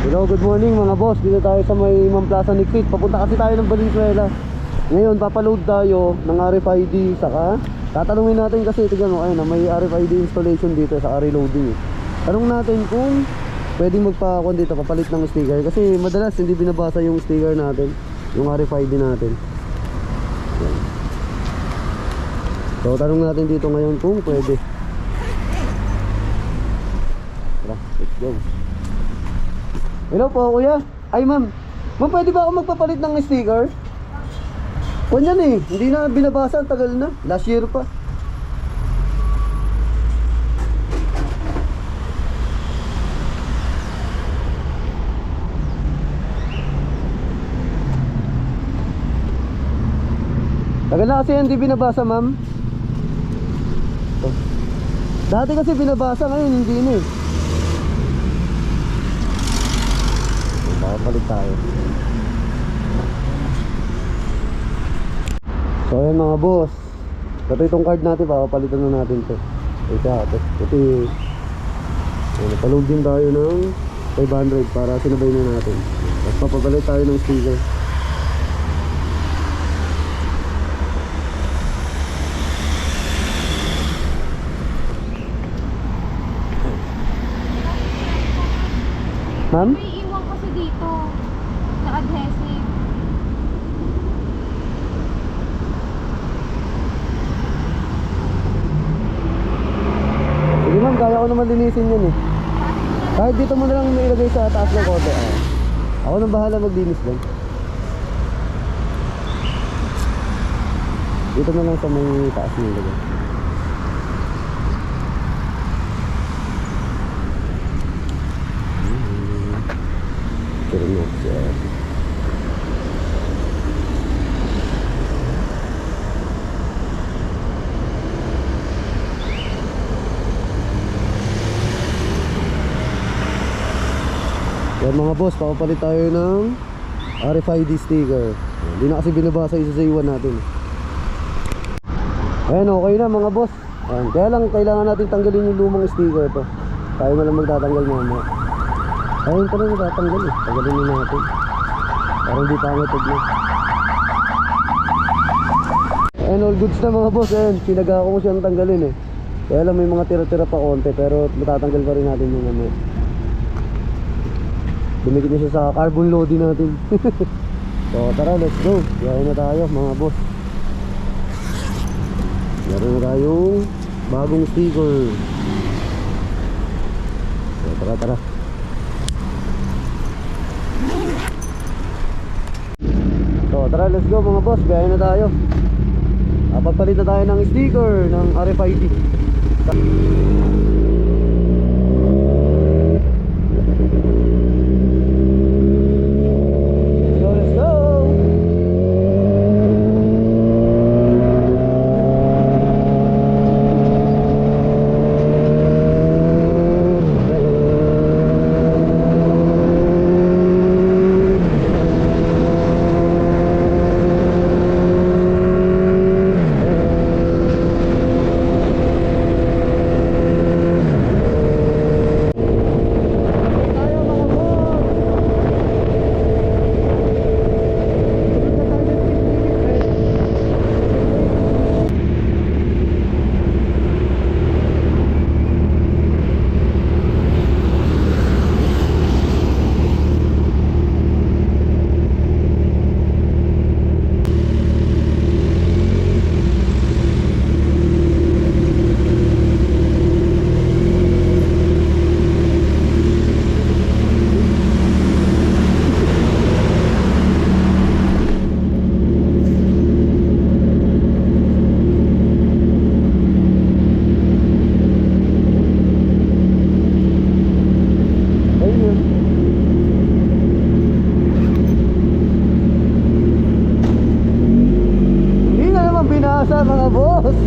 Hello, good morning mga boss. Dito tayo sa may Imam Plaza Niksit. Papunta kasi tayo ng Valenzuela. Ngayon papaload tayo ng RFID. Saka tatanungin natin kasi tignan mo, ayun, may RFID installation dito sa reloading. Tanong natin kung pwedeng magpa-kuan dito, papalit ng sticker. Kasi madalas hindi binabasa yung sticker natin, yung RFID natin. Yan. So tanong natin dito ngayon kung pwede. Tara, let's go. Hello po kuya. Ay ma'am, pwede ba ako magpapalit ng sticker? O yan eh, hindi na binabasa, tagal na, last year pa. Tagal na kasi hindi binabasa ma'am. Dati kasi binabasa, ngayon hindi na eh. Papalit tayo. So ayan mga boss, ito itong card natin, papalitan na natin to. Ito napaload din tayo ng 500 para sinabay na natin. Tapos papapalit tayo ng sticker. Ma'am? May iwan kasi dito na adhesive. Sige ma'am, kaya ko naman linisin yan eh. Kahit dito mo na lang ilagay sa taas ng kote. Ako nang bahala maglinis lang. Dito na lang sa may taas mo ilagay. Yan mga boss, papapalit tayo ng RFID sticker. Hindi na kasi binabasa yung sa iwan natin. Ayan, okay na mga boss. Ayan, kaya lang kailangan natin tanggalin yung lumang sticker to. Tayo na lang magtatanggal mamaya. Ayun pala natatanggal eh. Tanggalin na natin. Parang di pangit tignan. Ayan, all goods na mga boss. Ayan, sinaga ko siyang tanggalin eh. Kaya lang may mga tira-tira pa konti, pero matatanggal pa rin natin yung mamaya. Dumikit na siya sa carbon loading natin. So tara, let's go. Biyahe na tayo mga boss. Meron na tayong bagong sticker. So tara. So tara, let's go mga boss. Biyahe na tayo. Pagpalit na tayo ng sticker ng RFID. Mga boss.